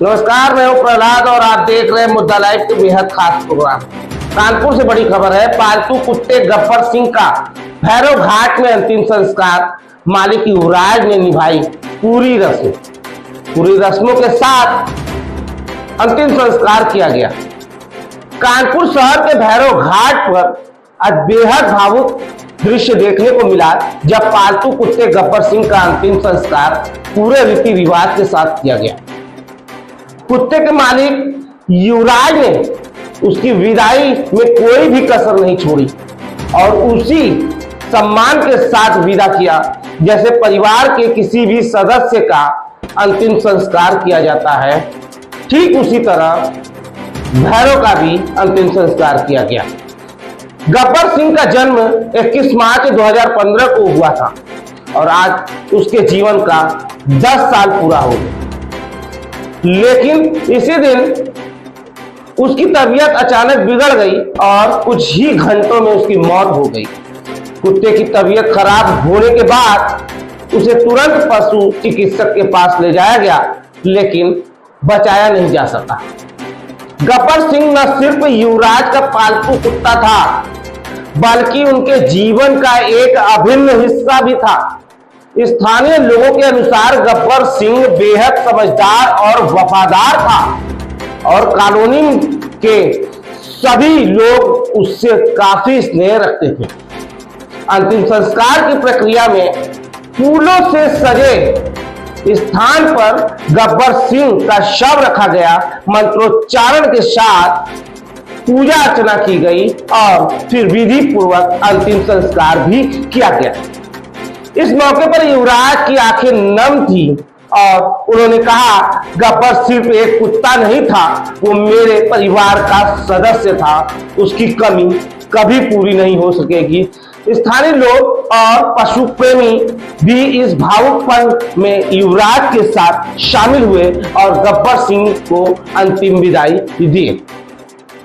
नमस्कार, मैं हूं प्रहलाद और आप देख रहे हैं मुद्दा लाइव के बेहद खास प्रोग्राम। कानपुर से बड़ी खबर है। पालतू कुत्ते गब्बर सिंह का भैरव घाट में अंतिम संस्कार मालिक युवराज ने निभाई पूरी रस्मों के साथ अंतिम संस्कार किया गया। कानपुर शहर के भैरव घाट पर आज बेहद भावुक दृश्य देखने को मिला जब पालतू कुत्ते गब्बर सिंह का अंतिम संस्कार पूरे रीति रिवाज के साथ किया गया। कुत्ते के मालिक युवराज ने उसकी विदाई में कोई भी कसर नहीं छोड़ी और उसी सम्मान के साथ विदा किया जैसे परिवार के किसी भी सदस्य का अंतिम संस्कार किया जाता है। ठीक उसी तरह भैरव का भी अंतिम संस्कार किया गया। गब्बर सिंह का जन्म 21 मार्च 2015 को हुआ था और आज उसके जीवन का 10 साल पूरा हो गया। लेकिन इसी दिन उसकी तबीयत अचानक बिगड़ गई और कुछ ही घंटों में उसकी मौत हो गई। कुत्ते की तबीयत खराब होने के बाद उसे तुरंत पशु चिकित्सक के पास ले जाया गया, लेकिन बचाया नहीं जा सका। गब्बर सिंह न सिर्फ युवराज का पालतू कुत्ता था, बल्कि उनके जीवन का एक अभिन्न हिस्सा भी था। स्थानीय लोगों के अनुसार गब्बर सिंह बेहद समझदार और वफादार था और कॉलोनी के सभी लोग उससे काफी स्नेह रखते थे। अंतिम संस्कार की प्रक्रिया में फूलों से सजे स्थान पर गब्बर सिंह का शव रखा गया। मंत्रोच्चारण के साथ पूजा अर्चना की गई और फिर विधि पूर्वक अंतिम संस्कार भी किया गया। इस मौके पर युवराज की आंखें नम थी और उन्होंने कहा, गब्बर सिर्फ एक कुत्ता नहीं था, वो मेरे परिवार का सदस्य था। उसकी कमी कभी पूरी नहीं हो सकेगी। स्थानीय लोग और पशु प्रेमी भी इस भावुक पल में युवराज के साथ शामिल हुए और गब्बर सिंह को अंतिम विदाई दी।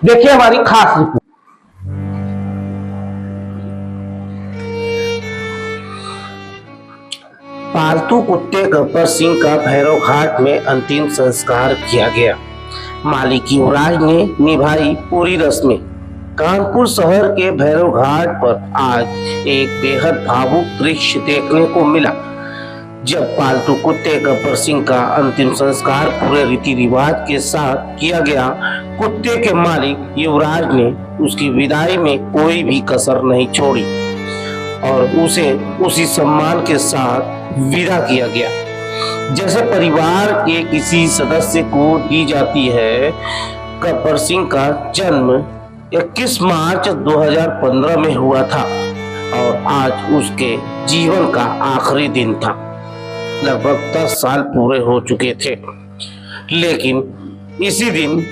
देखिए हमारी खास रिपोर्ट। पालतू कुत्ते गब्बर सिंह का भैरव घाट में अंतिम संस्कार किया गया। मालिक युवराज ने निभाई पूरी रस्में। कानपुर शहर के भैरव घाट पर आज एक बेहद भावुक दृश्य देखने को मिला जब पालतू कुत्ते गब्बर सिंह का अंतिम संस्कार पूरे रीति रिवाज के साथ किया गया। कुत्ते के मालिक युवराज ने उसकी विदाई में कोई भी कसर नहीं छोड़ी और उसे उसी सम्मान के साथ विदा किया गया जैसे परिवार के किसी सदस्य को दी जाती है। गब्बर सिंह का जन्म 21 मार्च 2015 में हुआ था और आज उसके जीवन का आखिरी दिन था। लगभग 10 साल पूरे हो चुके थे, लेकिन इसी दिन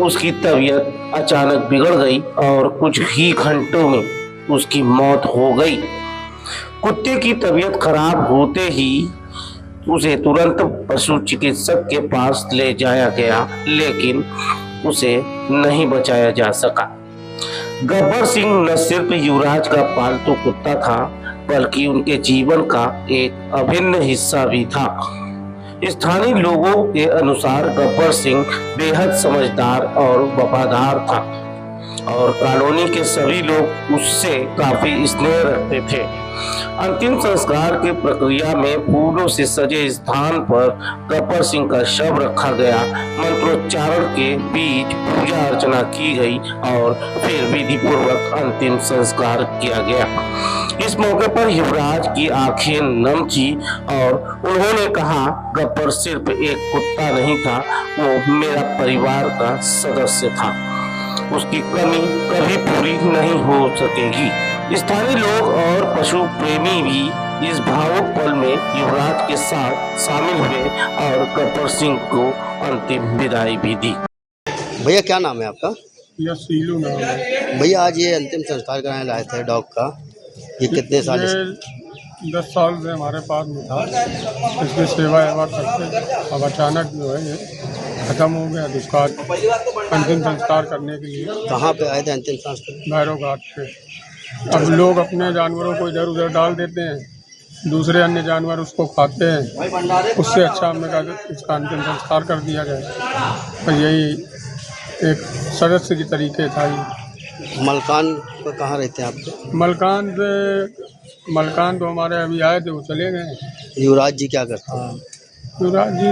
उसकी तबीयत अचानक बिगड़ गई और कुछ ही घंटों में उसकी मौत हो गई। कुत्ते की तबीयत खराब होते ही उसे तुरंत पशु चिकित्सक के पास ले जाया गया, लेकिन उसे नहीं बचाया जा सका। गब्बर सिंह न सिर्फ युवराज का पालतू कुत्ता था, बल्कि उनके जीवन का एक अभिन्न हिस्सा भी था। स्थानीय लोगों के अनुसार गब्बर सिंह बेहद समझदार और वफादार था और कॉलोनी के सभी लोग उससे काफी स्नेह रखते थे। अंतिम संस्कार की प्रक्रिया में फूलों से सजे स्थान पर गब्बर सिंह का शव रखा गया। मंत्रोच्चारण के बीच पूजा अर्चना की गई और फिर विधि पूर्वक अंतिम संस्कार किया गया। इस मौके पर युवराज की आंखें नम थी और उन्होंने कहा, गब्बर सिर्फ एक कुत्ता नहीं था, वो मेरा परिवार का सदस्य था। उसकी कमी कभी पूरी नहीं हो सकेगी। स्थानीय लोग और पशु प्रेमी भी इस भावुक पल में युवराज के साथ शामिल हुए और गब्बर सिंह को अंतिम विदाई भी दी। भैया क्या नाम है आपका? यह सीलू नाम है। भैया आज ये अंतिम संस्कार कराने लाए थे डॉग का, ये कितने साल? 10 साल से हमारे पास में था, इसकी सेवा एवा करते। अब अचानक जो है ये खत्म हो गया। जिसका अंतिम संस्कार करने के लिए कहाँ पे आए थे अंतिम संस्कार? भैरव घाट पे। अब लोग अपने जानवरों को इधर उधर डाल देते हैं दूसरे अन्य जानवर उसको खाते हैं, उससे अच्छा हमने कहा इसका अंतिम संस्कार कर दिया जाए। तो यही एक सदस्य की तरीके था ये। मलकान को कहाँ रहते हैं आपके? मलकान तो हमारे अभी आए थे, वो चले गए। युवराज जी क्या करते हैं? युवराज जी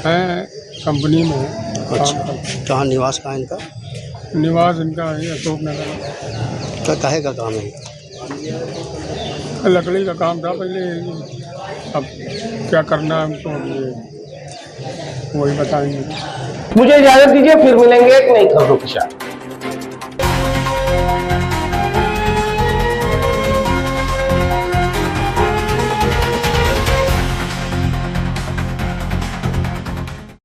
हैं कंपनी में हैं, काम अच्छा, करते हैं। कहाँ निवास कहाँ इनका? निवास इनका है अशोक नगर। क्या काहे का काम है? लकड़ी का काम था पहले, अब क्या करना है हमको, अब ये वही बताएंगे। मुझे इजाजत दीजिए, फिर मिलेंगे एक नई खबरों के साथ।